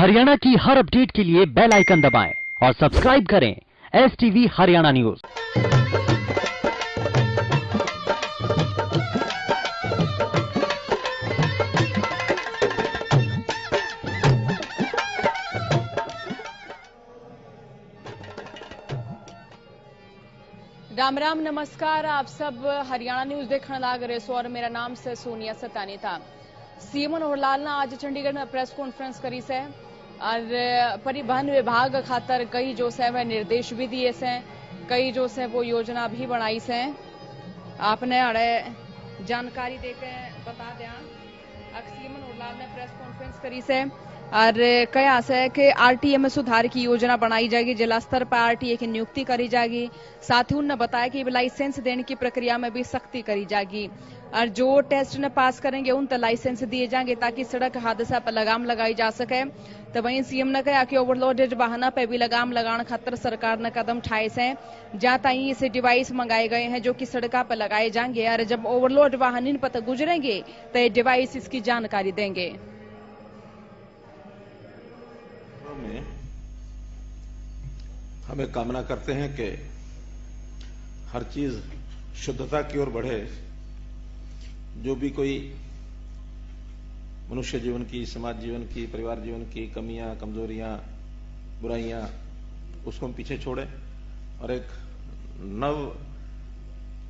हरियाणा की हर अपडेट के लिए बेल आइकन दबाएं और सब्सक्राइब करें STV हरियाणा न्यूज। राम राम नमस्कार। आप सब हरियाणा न्यूज देखने लग रहे सो और मेरा नाम से सोनिया सतानी था। सीएम मनोहर लाल ने आज चंडीगढ़ में प्रेस कॉन्फ्रेंस करी से और परिवहन विभाग खातर कई जो से वह निर्देश भी दिए से, कई जो से वो योजना भी बनाई से। आपने अड़े जानकारी देकर बता दें, सीएम मनोहर लाल ने प्रेस कॉन्फ्रेंस करी से और कहा से कि आरटीए में सुधार की योजना बनाई जाएगी, जिला स्तर पर आरटीए की नियुक्ति करी जाएगी। साथ ही उन्होंने बताया कि लाइसेंस देने की प्रक्रिया में भी सख्ती करी जाएगी और जो टेस्ट ने पास करेंगे उन तक लाइसेंस दिए जाएंगे ताकि सड़क हादसा पर लगाम लगाई जा सके। तो वहीं सीएम ने कहा कि ओवरलोडेड वाहनों पर भी लगाम लगाने खातर सरकार ने कदम उठाए से, जहां ताई ऐसे डिवाइस मंगाए गए हैं जो कि सड़क पर लगाए जाएंगे और जब ओवरलोड वाहन इन पर गुजरेंगे तो ये डिवाइस इसकी जानकारी देंगे। हम एक कामना करते हैं कि हर चीज शुद्धता की ओर बढ़े। जो भी कोई मनुष्य जीवन की, समाज जीवन की, परिवार जीवन की कमियां, कमजोरियां, बुराइयां, उसको हम पीछे छोड़े और एक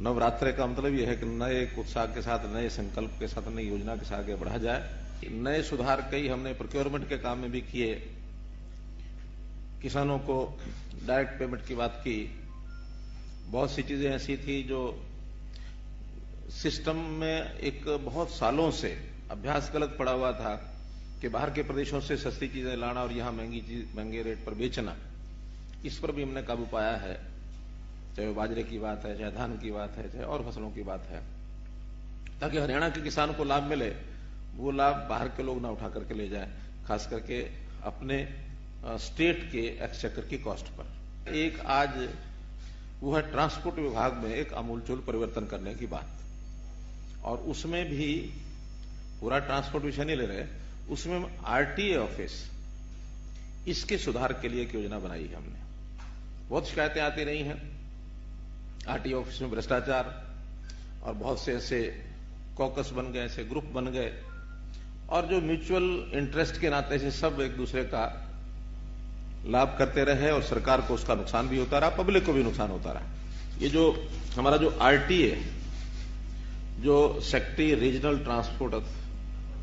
नवरात्रे का मतलब यह है कि नए उत्साह के साथ, नए संकल्प के साथ, नई योजना के साथ आगे बढ़ा जाए। नए सुधार कई हमने प्रोक्योरमेंट के काम में भी किए। किसानों को डायरेक्ट पेमेंट की बात की। बहुत सी चीजें ऐसी थी जो सिस्टम में एक बहुत सालों से अभ्यास गलत पड़ा हुआ था कि बाहर के प्रदेशों से सस्ती चीजें लाना और यहां महंगे रेट पर बेचना। इस पर भी हमने काबू पाया है, चाहे वो बाजरे की बात है, चाहे धान की बात है, चाहे और फसलों की बात है, ताकि हरियाणा के किसान को लाभ मिले। वो लाभ बाहर के लोग ना उठा करके ले जाए, खास करके अपने स्टेट के एक्सचेकर की कॉस्ट पर। एक आज वो है ट्रांसपोर्ट विभाग में एक आमूलचूल परिवर्तन करने की बात, और उसमें भी पूरा ट्रांसपोर्ट विषय नहीं ले रहे, उसमें आरटीए ऑफिस, इसके सुधार के लिए एक योजना बनाई है हमने। बहुत शिकायतें आती रही हैं आरटीए ऑफिस में भ्रष्टाचार, और बहुत से ऐसे कॉकस बन गए, ऐसे ग्रुप बन गए, और जो म्यूचुअल इंटरेस्ट के नाते से सब एक दूसरे का लाभ करते रहे और सरकार को उसका नुकसान भी होता रहा, पब्लिक को भी नुकसान होता रहा। ये जो हमारा जो आरटीए, जो सेक्रेटरी रीजनल ट्रांसपोर्ट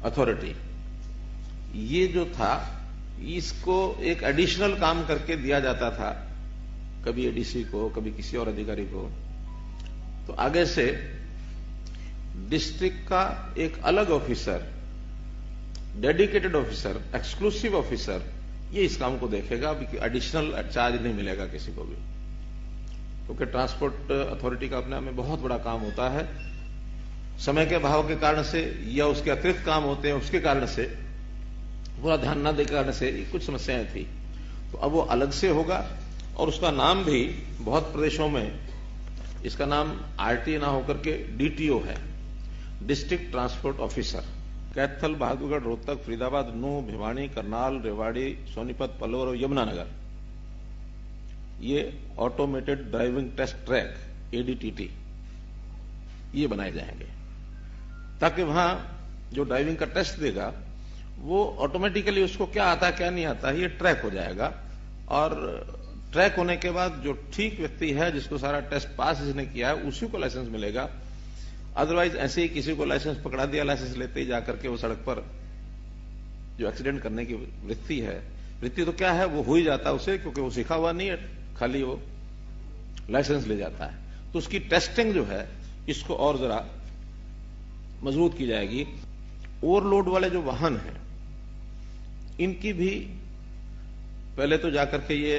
अथॉरिटी, ये जो था, इसको एक एडिशनल काम करके दिया जाता था, कभी एडीसी को, कभी किसी और अधिकारी को। तो आगे से डिस्ट्रिक्ट का एक अलग officer, dedicated officer, exclusive officer, ये इस काम को देखेगा। अभी एडिशनल चार्ज नहीं मिलेगा किसी को भी, क्योंकि ट्रांसपोर्ट अथॉरिटी का अपने आप में बहुत बड़ा काम होता है। समय के अभाव के कारण से या उसके अतिरिक्त काम होते हैं उसके कारण से, पूरा ध्यान न देने के कारण से कुछ समस्याएं थी। तो अब वो अलग से होगा और उसका नाम भी बहुत प्रदेशों में इसका नाम आरटीए ना होकर के डीटीओ है, district transport officer. Kaithal, Bahadurgarh, Rohtak, Faridabad, Nuh, Bhiwani, Karnal, Rewari, Sonipat, पलोर और यमुनानगर, ये automated driving test track ADTT ये बनाए जाएंगे, ताकि वहां जो ड्राइविंग का टेस्ट देगा वो ऑटोमेटिकली उसको क्या आता है क्या नहीं आता है ये ट्रैक हो जाएगा। और ट्रैक होने के बाद जो ठीक व्यक्ति है, जिसको सारा टेस्ट पास जिसने किया है, उसी को लाइसेंस मिलेगा। अदरवाइज ऐसे ही किसी को लाइसेंस पकड़ा दिया, लाइसेंस लेते ही जाकर के वो सड़क पर जो एक्सीडेंट करने की वृत्ति है, वृत्ति तो क्या है, वो हो ही जाता है उसे, क्योंकि वो सीखा हुआ नहीं है, खाली वो लाइसेंस ले जाता है। तो उसकी टेस्टिंग जो है, इसको और जरा मजबूत की जाएगी। ओवरलोड वाले जो वाहन हैं, इनकी भी पहले तो जाकर के ये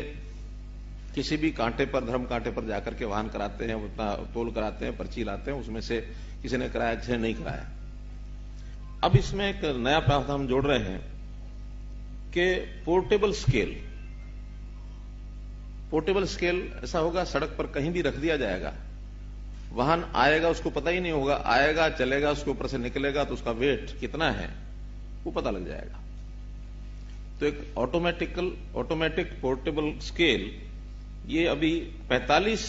किसी भी कांटे पर, धर्म कांटे पर जाकर के वाहन कराते हैं, उतना तोल कराते हैं, पर्ची लाते हैं, उसमें से किसी ने कराया, किसी ने नहीं कराया। अब इसमें एक नया प्रावधान जोड़ रहे हैं कि पोर्टेबल स्केल, पोर्टेबल स्केल ऐसा होगा, सड़क पर कहीं भी रख दिया जाएगा, वाहन आएगा उसको पता ही नहीं होगा, आएगा चलेगा, उसके ऊपर से निकलेगा तो उसका वेट कितना है वो पता लग जाएगा। तो एक ऑटोमेटिक पोर्टेबल स्केल ये अभी 45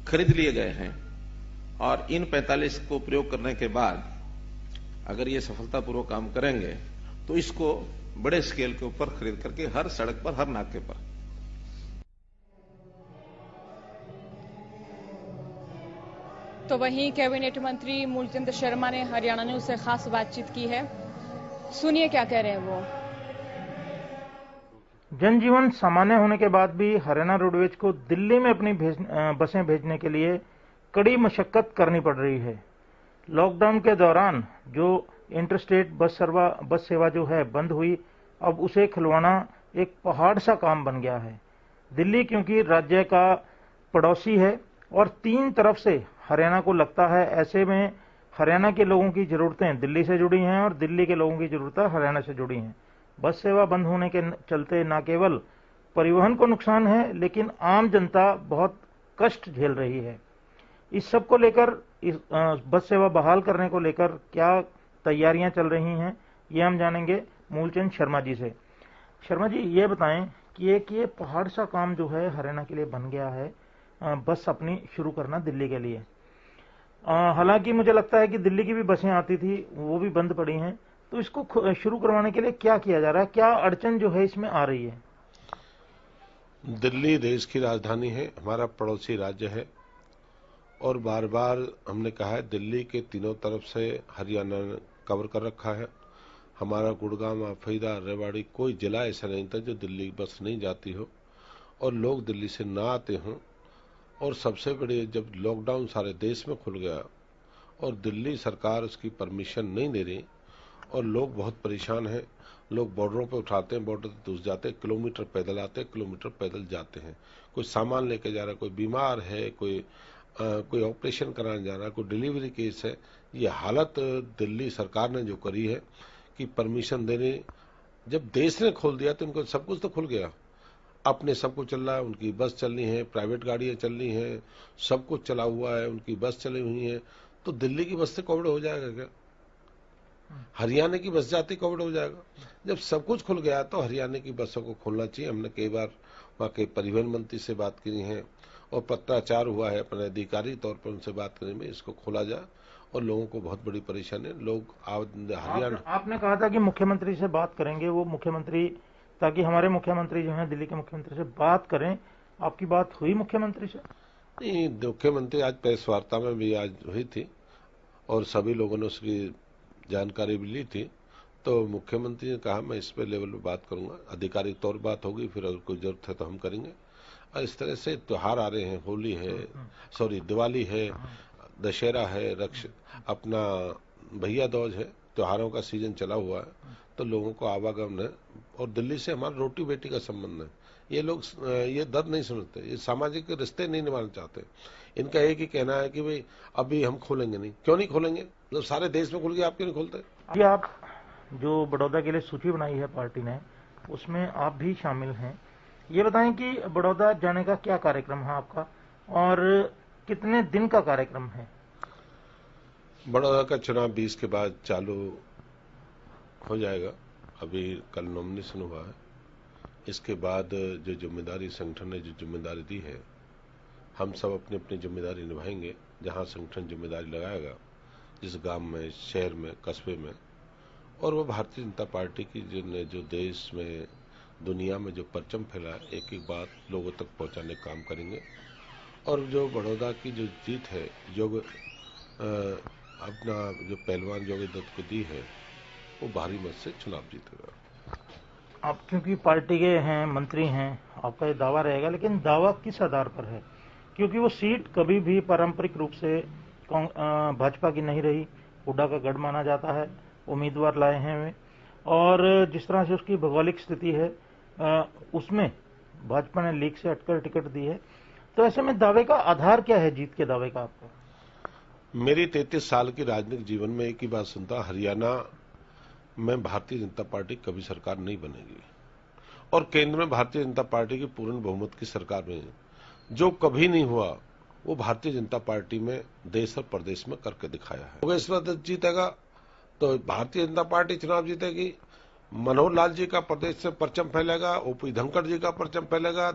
खरीद लिए गए हैं और इन 45 को प्रयोग करने के बाद अगर ये सफलतापूर्वक काम करेंगे तो इसको बड़े स्केल के ऊपर खरीद करके हर सड़क पर, हर नाके पर। तो वहीं कैबिनेट मंत्री मूलचंद शर्मा ने हरियाणा न्यूज से खास बातचीत की है, सुनिए क्या कह रहे हैं वो। जनजीवन सामान्य होने के बाद भी हरियाणा रोडवेज को दिल्ली में अपनी बसें भेजने के लिए कड़ी मशक्कत करनी पड़ रही है। लॉकडाउन के दौरान जो इंटरस्टेट बस सेवा जो है बंद हुई, अब उसे खुलवाना एक पहाड़ सा काम बन गया है। दिल्ली क्योंकि राज्य का पड़ोसी है और 3 तरफ से हरियाणा को लगता है, ऐसे में हरियाणा के लोगों की जरूरतें दिल्ली से जुड़ी हैं और दिल्ली के लोगों की जरूरतें हरियाणा से जुड़ी हैं। बस सेवा बंद होने के चलते न केवल परिवहन को नुकसान है, लेकिन आम जनता बहुत कष्ट झेल रही है। इस सब को लेकर, इस बस सेवा बहाल करने को लेकर क्या तैयारियां चल रही हैं, ये हम जानेंगे मूलचंद शर्मा जी से। शर्मा जी, ये बताएं कि ये पहाड़ सा काम जो है हरियाणा के लिए बन गया है, बस अपनी शुरू करना दिल्ली के लिए। हालांकि मुझे लगता है कि दिल्ली की भी बसें आती थी, वो भी बंद पड़ी हैं, तो इसको शुरू करवाने के लिए क्या किया जा रहा है, क्या अड़चन जो है इसमें आ रही है? दिल्ली देश की राजधानी है, हमारा पड़ोसी राज्य है और बार बार हमने कहा है दिल्ली के तीनों तरफ से हरियाणा ने कवर कर रखा है। हमारा गुड़गांव, फरीदा, रेवाड़ी कोई जिला ऐसा नहीं था जो दिल्ली बस नहीं जाती हो और लोग दिल्ली से ना आते हों। और सबसे बड़ी, जब लॉकडाउन सारे देश में खुल गया और दिल्ली सरकार उसकी परमिशन नहीं दे रही और लोग बहुत परेशान हैं, लोग बॉर्डरों पे उठाते हैं, बॉर्डर से दूर जाते हैं, किलोमीटर पैदल आते हैं, किलोमीटर पैदल जाते हैं। कोई सामान लेके जा रहा है, कोई बीमार है, कोई ऑपरेशन कराने जा रहा है, कोई डिलीवरी केस है। ये हालत दिल्ली सरकार ने जो करी है कि परमिशन देने, जब देश ने खोल दिया तो इनको सब कुछ तो खुल गया, अपने सब कुछ चल रहा है, उनकी बस चल रही है, प्राइवेट गाड़ियां चल रही हैं, सब कुछ चला हुआ है, उनकी बस चली हुई है। तो दिल्ली की बस से कोविड हो जाएगा क्या? हरियाणा की बस जाती कोविड हो जाएगा? जब सब कुछ खुल गया तो हरियाणा की बसों को खोलना चाहिए। हमने कई बार वहाँ के परिवहन मंत्री से बात की है और पत्राचार हुआ है, अपने अधिकारी तौर पर उनसे बात करने में इसको खोला जाए और लोगों को बहुत बड़ी परेशानी है। लोग हरियाणा, आपने कहा था कि मुख्यमंत्री से बात करेंगे, वो मुख्यमंत्री, ताकि हमारे मुख्यमंत्री जो हैं दिल्ली के मुख्यमंत्री से बात करें। आपकी बात हुई मुख्यमंत्री से? नहीं, मुख्यमंत्री आज प्रेस वार्ता में भी आज हुई थी और सभी लोगों ने उसकी जानकारी भी ली थी। तो मुख्यमंत्री ने कहा मैं इस पे लेवल पे बात करूंगा, आधिकारिक तौर पर बात होगी, फिर अगर कोई जरूरत है तो हम करेंगे। और इस तरह से त्योहार आ रहे हैं, होली है, दिवाली है, दशहरा है, अपना भैया दूज है, त्योहारों का सीजन चला हुआ है, तो लोगों को आवागमन है। और दिल्ली से हमारा रोटी बेटी का संबंध है। ये लोग ये दर्द नहीं समझते, ये सामाजिक रिश्ते नहीं निभाना चाहते। इनका एक ही कहना है कि भाई अभी हम खोलेंगे नहीं। क्यों नहीं खोलेंगे? जब सारे देश में खुल गया, आप क्यों नहीं खोलते? अभी आप जो बड़ौदा के लिए सूची बनाई है पार्टी ने, उसमें आप भी शामिल हैं। ये बताएं कि बड़ौदा जाने का क्या कार्यक्रम है आपका और कितने दिन का कार्यक्रम है? बड़ौदा का चुनाव 20 के बाद चालू हो जाएगा। अभी कल नॉमिनेशन हुआ है। इसके बाद जो जिम्मेदारी संगठन ने जो जिम्मेदारी दी है, हम सब अपनी अपनी जिम्मेदारी निभाएंगे। जहां संगठन जिम्मेदारी लगाएगा, जिस गांव में, शहर में, कस्बे में, और वो भारतीय जनता पार्टी की जिनने जो देश में, दुनिया में जो परचम फैला है, एक एक बात लोगों तक पहुंचाने का काम करेंगे। और जो बड़ौदा की जो जीत है, अपना जो पहलवान योगी दत्त को दी है, वो भारी मत से चुनाव जीतेगा। आप क्योंकि पार्टी के हैं, मंत्री हैं, आपका ये दावा रहेगा, लेकिन दावा किस आधार पर है? क्योंकि वो सीट कभी भी पारंपरिक रूप से भाजपा की नहीं रही, हुड्डा का गढ़ माना जाता है, उम्मीदवार लाए हैं वे, और जिस तरह से उसकी भौगोलिक स्थिति है, उसमें भाजपा ने लीग से हटकर टिकट दी है। तो ऐसे में दावे का आधार क्या है, जीत के दावे का आपका? मेरी 33 साल की राजनीतिक जीवन में एक ही बात सुनता, हरियाणा में भारतीय जनता पार्टी कभी सरकार नहीं बनेगी और केंद्र में भारतीय जनता पार्टी की पूर्ण बहुमत की सरकार में जो कभी नहीं हुआ, वो भारतीय जनता पार्टी में देश और प्रदेश में करके दिखाया है। इस बार जीतेगा तो भारतीय जनता पार्टी चुनाव जीतेगी मनोहर लाल जी का प्रदेश से परचम फैलेगा, ओपी धनखड़ जी का परचम फैलेगा,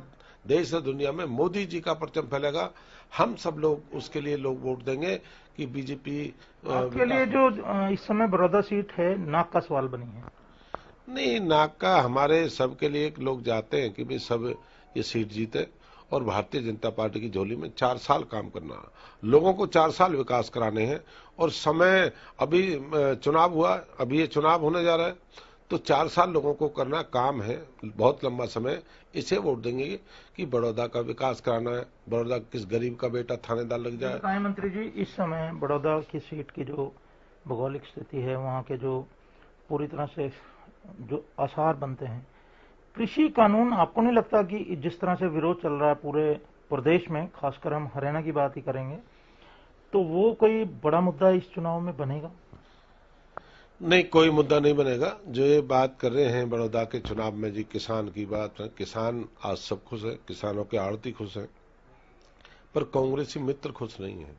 देश और दुनिया में मोदी जी का परचम फैलेगा। हम सब लोग उसके लिए लोग वोट देंगे कि बीजेपी के लिए जो इस समय बड़ौदा सीट है नाक का सवाल बनी है। नहीं, नाक का हमारे सबके लिए लोग चाहते हैं कि भाई सब ये सीट जीते और भारतीय जनता पार्टी की झोली में 4 साल काम करना, लोगों को 4 साल विकास कराने हैं। और समय अभी चुनाव हुआ, अभी ये चुनाव होने जा रहा है, तो 4 साल लोगों को करना काम है, बहुत लंबा समय। इसे वोट देंगे कि बड़ौदा का विकास कराना है, बड़ौदा किस गरीब का बेटा थानेदार लग जाए। गृह मंत्री जी, इस समय बड़ौदा की सीट की जो भौगोलिक स्थिति है, वहां के जो पूरी तरह से जो आसार बनते हैं, कृषि कानून, आपको नहीं लगता कि जिस तरह से विरोध चल रहा है पूरे प्रदेश में, खासकर हम हरियाणा की बात ही करेंगे, तो वो कोई बड़ा मुद्दा इस चुनाव में बनेगा? नहीं, कोई मुद्दा नहीं बनेगा। जो ये बात कर रहे हैं बड़ौदा के चुनाव में जी, किसान की बात है, किसान आज सब खुश है, किसानों के आड़ती खुश है, पर कांग्रेसी मित्र खुश नहीं है।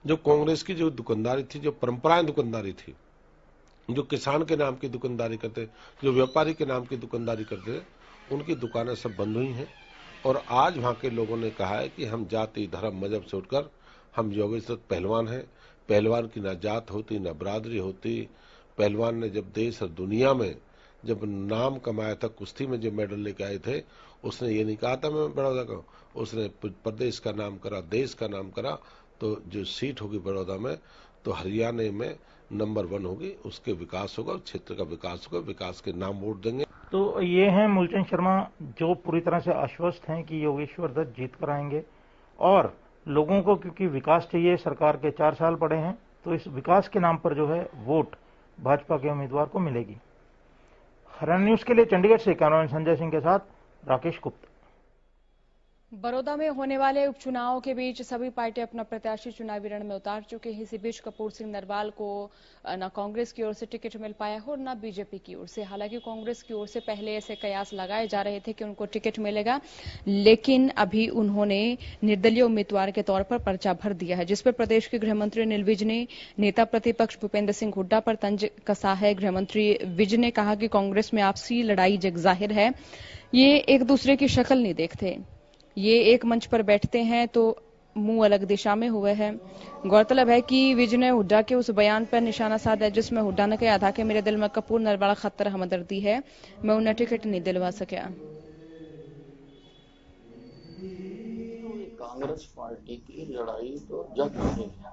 जो कांग्रेस की जो दुकानदारी थी, जो परंपराएं दुकानदारी थी, जो किसान के नाम की दुकानदारी करते, जो व्यापारी के नाम की दुकानदारी करते, उनकी दुकानें सब बंद हुई हैं। और आज वहां के लोगों ने कहा है कि हम जाति धर्म मजहब से उठकर हम योगेश्वर पहलवान हैं। पहलवान की ना जात होती ना बरादरी होती। पहलवान ने जब देश और दुनिया में जब नाम कमाया था, कुश्ती में जो मेडल लेके आए थे, उसने ये नहीं कहा था मैं बड़ौदा का, उसने प्रदेश का नाम करा, देश का नाम करा। तो जो सीट होगी बड़ौदा में, तो हरियाणा में नंबर 1 होगी, उसके विकास होगा, क्षेत्र का विकास होगा, विकास के नाम वोट देंगे। तो ये हैं मूलचंद शर्मा, जो पूरी तरह से आश्वस्त हैं कि योगेश्वर दत्त जीत कर आएंगे, और लोगों को क्योंकि विकास चाहिए, सरकार के 4 साल पड़े हैं, तो इस विकास के नाम पर जो है वोट भाजपा के उम्मीदवार को मिलेगी। हरियाणा न्यूज के लिए चंडीगढ़ से कैमरामैन संजय सिंह के साथ राकेश गुप्ता। बड़ौदा में होने वाले उपचुनाव के बीच सभी पार्टी अपना प्रत्याशी चुनावी रण में उतार चुके हैं। इसी बीच कपूर सिंह नरवाल को न कांग्रेस की ओर से टिकट मिल पाया है और न बीजेपी की ओर से। हालांकि कांग्रेस की ओर से पहले ऐसे कयास लगाए जा रहे थे कि उनको टिकट मिलेगा, लेकिन अभी उन्होंने निर्दलीय उम्मीदवार के तौर पर पर्चा भर दिया है, जिस पर प्रदेश के गृह मंत्री अनिल विज ने नेता प्रतिपक्ष भूपेंद्र सिंह हुड्डा पर तंज कसा है। गृह मंत्री विज ने कहा कि कांग्रेस में आपसी लड़ाई जगजाहिर है, ये एक दूसरे की शक्ल नहीं देखते, ये एक मंच पर बैठते हैं तो मुंह अलग दिशा में हुए हैं। गौरतलब है कि विज ने हुड्डा के उस बयान पर निशाना साधा है जिसमें हुड्डा ने कहा था कि मेरे दिल में कपूर नरवाल खतर हमदर्दी है, मैं उन्हें टिकट नहीं दिलवा सका। कांग्रेस पार्टी की लड़ाई तो जग रही है,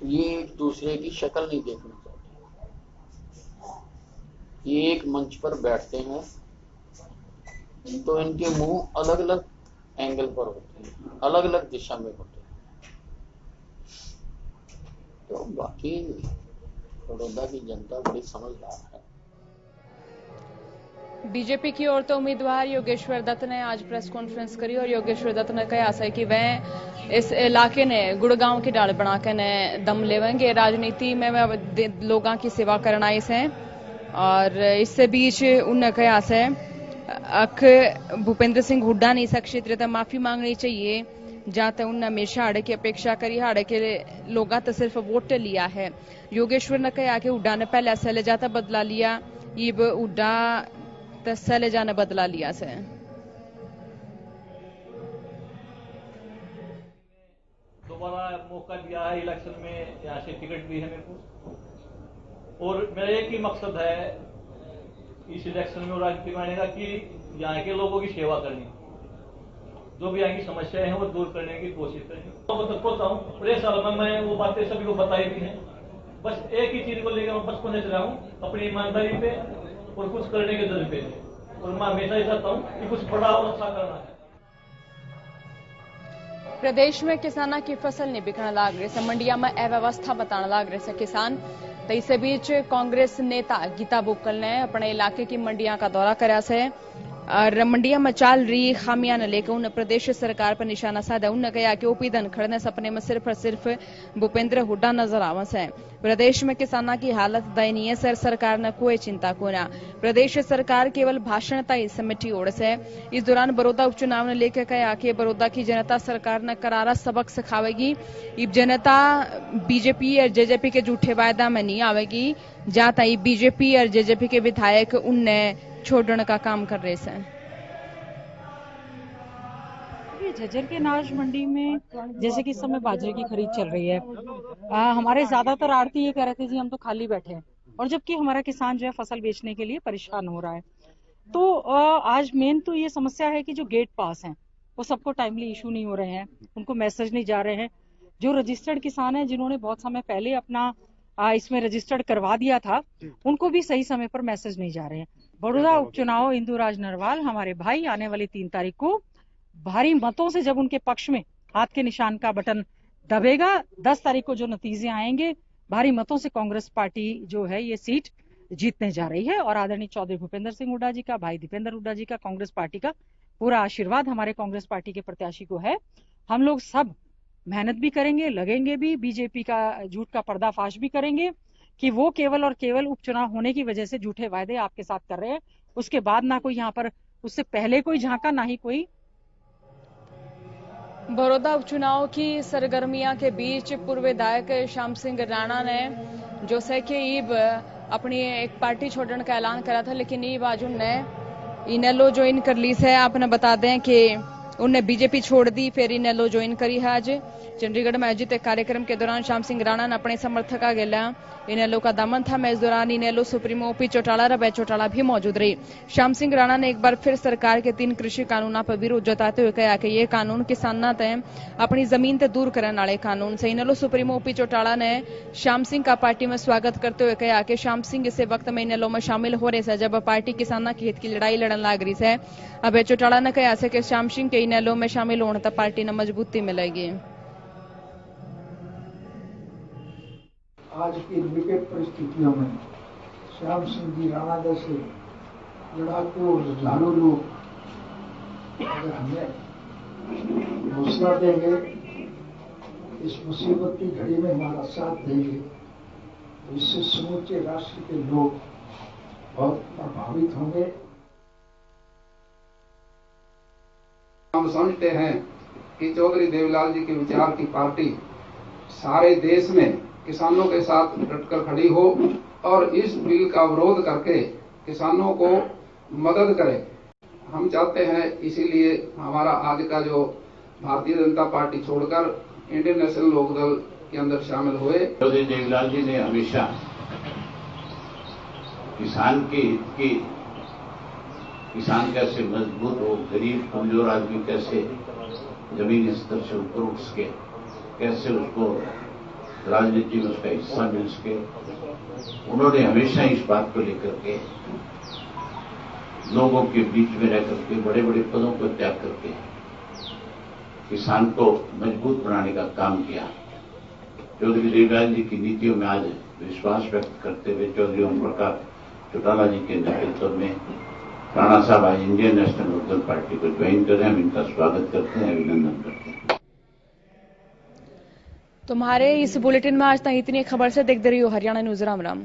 ये एक दूसरे की शक्ल नहीं देखना चाहते, ये एक मंच पर बैठते हैं तो इनके मुंह अलग अलग एंगल पर होते हैं, अलग अलग दिशा में होते हैं। तो बाकी बड़ौदा की जनता बड़ी समझदार है। बीजेपी की ओर तो उम्मीदवार योगेश्वर दत्त ने आज प्रेस कॉन्फ्रेंस करी और योगेश्वर दत्त ने कहा है कि वह इस इलाके ने गुड़गांव की डाल बना के ने दम लेवेंगे, राजनीति में लोगों की सेवा करना इसे। और इससे बीच उन्हें कहा है अख भूपेंद्र सिंह हुड्डा ने इस क्षेत्र तक माफी मांगनी चाहिए, जहां तक उन्हें हमेशा हाड़े की अपेक्षा करी, हाड़े के लोगों तो सिर्फ वोट लिया है। योगेश्वर ने कहा कि हुड्डा ने पहले शैलजा तक बदला लिया, इब हुड्डा तो शैलजा ने बदला लिया से। दोबारा मौका दिया है इलेक्शन में, यहाँ से टिकट दी है मेरे को, और मेरा एक ही मकसद है इस इलेक्शन में और राजनीति में आने का कि यहाँ के लोगों की सेवा करनी, जो भी यहाँ की समस्याएं हैं वो दूर करने की कोशिश करनी। तो मैं तत्परता हूँ, पूरे साल में मैं वो बातें सभी को बताई भी हैं। बस एक ही चीज को लेकर मैं बचपन से रहा हूँ, अपनी ईमानदारी पे और कुछ करने के जज्बे पे, और मैं हमेशा ही चाहता हूँ कि कुछ बड़ा और अच्छा करना है। प्रदेश में किसाना की फसल नहीं बिकने लाग रही से, मंडिया में अव्यवस्था बताने लाग रहे से किसान। तो इस बीच कांग्रेस नेता गीता बुक्कल ने अपने इलाके की मंडियां का दौरा कराया से मंडिया में चाल रही खामियां न लेकर उन प्रदेश सरकार पर निशाना साधा। उन्होंने कहा कि ओपी धनखड़ ने सपने में सिर्फ और सिर्फ भूपेंद्र हुड्डा नजर आवस है। प्रदेश में किसानों की हालत दयनीय है। सरकार ने कोई चिंता को ना। प्रदेश सरकार केवल भाषण तक समेटी ओढ़ है। इस दौरान बड़ौदा उपचुनाव ने लेकर कहा कि बड़ौदा की जनता सरकार ने करारा सबक सिखावेगी। इब जनता बीजेपी और जेजेपी के झूठे वायदा में नहीं आवेगी। जहां तक बीजेपी और जेजेपी के विधायक उनने छोड़ने का काम कर रहे हैं। झज्जर के अनाज मंडी में जैसे कि इस समय बाजरे की खरीद चल रही है, हमारे ज्यादातर आड़ती ये कह रहे थे जी हम तो खाली बैठे हैं, और जबकि हमारा किसान जो है फसल बेचने के लिए परेशान हो रहा है। तो आज मेन तो ये समस्या है कि जो गेट पास हैं वो सबको टाइमली इशू नहीं हो रहे हैं, उनको मैसेज नहीं जा रहे हैं। जो रजिस्टर्ड किसान हैं जिन्होंने बहुत समय पहले अपना इसमें रजिस्टर्ड करवा दिया था, उनको भी सही समय पर मैसेज नहीं जा रहे हैं। बड़ौदा उपचुनाव इंदुराज नरवाल हमारे भाई आने वाली 3 तारीख को भारी मतों से जब उनके पक्ष में हाथ के निशान का बटन दबेगा, 10 तारीख को जो नतीजे आएंगे भारी मतों से कांग्रेस पार्टी जो है ये सीट जीतने जा रही है। और आदरणीय चौधरी भूपेंद्र सिंह हुड्डा जी का, भाई दीपेंद्र हुड्डा जी का, कांग्रेस पार्टी का पूरा आशीर्वाद हमारे कांग्रेस पार्टी के प्रत्याशी को है। हम लोग सब मेहनत भी करेंगे, लगेंगे भी, बीजेपी का झूठ का पर्दाफाश भी करेंगे कि वो केवल और केवल उपचुनाव होने की वजह से झूठे वायदे आपके साथ कर रहे हैं। उसके बाद ना कोई यहाँ पर उससे पहले कोई झांका, ना ही कोई। बड़ौदा उपचुनाव की सरगर्मियां के बीच पूर्व विधायक श्याम सिंह राणा ने जो है कि ईब अपनी एक पार्टी छोड़ने का ऐलान करा था, लेकिन ईब आज उनने इनेलो ज्वाइन कर ली है। आपने बता दें कि उनने बीजेपी छोड़ दी, फिर इनेलो ज्वाइन करी है। आज चंडीगढ़ में आयोजित एक कार्यक्रम के दौरान श्याम सिंह राणा ने अपने समर्थक गेला इनेलो का दामन था। मैं इस दौरान इनेलो सुप्रीमो ओपी चौटाला रवै चौटाला भी मौजूद रही। श्याम सिंह राणा ने एक बार फिर सरकार के 3 कृषि कानूनों पर विरोध जताते हुए कहा कि ये कानून किसानों तय अपनी जमीन ते दूर करने वाले कानून से। इनेलो सुप्रीमो ओपी चौटाला ने श्याम सिंह का पार्टी में स्वागत करते हुए कहा कि श्याम सिंह इस वक्त में इनेलो में शामिल हो रहे हैं जब पार्टी किसानों के हित की लड़ाई लड़न लाग रही है। अब चौटाला ने कहा कि श्याम सिंह के इनेलो में शामिल होने तक पार्टी ने मजबूती मिलेगी। आज की विकट परिस्थितियों में श्याम सिंह जी राणा जैसे लड़ाकू और जुझारू लोग अगर हमें हौसला देंगे, इस मुसीबत की घड़ी में हमारा साथ देंगे, तो इससे समूचे राष्ट्र के लोग बहुत प्रभावित होंगे। हम समझते हैं कि चौधरी देवीलाल जी के विचार की पार्टी सारे देश में किसानों के साथ डटकर खड़ी हो और इस बिल का विरोध करके किसानों को मदद करे। हम चाहते हैं, इसीलिए हमारा आज का जो भारतीय जनता पार्टी छोड़कर इंडियन नेशनल लोकदल के अंदर शामिल हुए। चौधरी देवीलाल जी ने हमेशा किसान के हित की, किसान कैसे मजबूत हो, गरीब कमजोर आदमी कैसे जमीनी स्तर से ऊपर उठ सके, कैसे उसको राजनीति में उसका हिस्सा मिल सके, उन्होंने हमेशा इस बात को लेकर के लोगों के बीच में रहकर के बड़े बड़े पदों को त्याग करके किसान को मजबूत बनाने का काम किया। चौधरी देवीलाल जी की नीतियों में आज विश्वास व्यक्त करते हुए चौधरी ओम प्रकाश चौटाला जी के नेतृत्व में राणा साहब आज इंडियन नेशनल लोकदल पार्टी को ज्वाइन कर रहे हैं। हम इनका स्वागत करते हैं, अभिनंदन करते हैं। तुम्हारे इस बुलेटिन में आज तक इतनी खबर से देखते रहिए हरियाणा न्यूज। राम राम।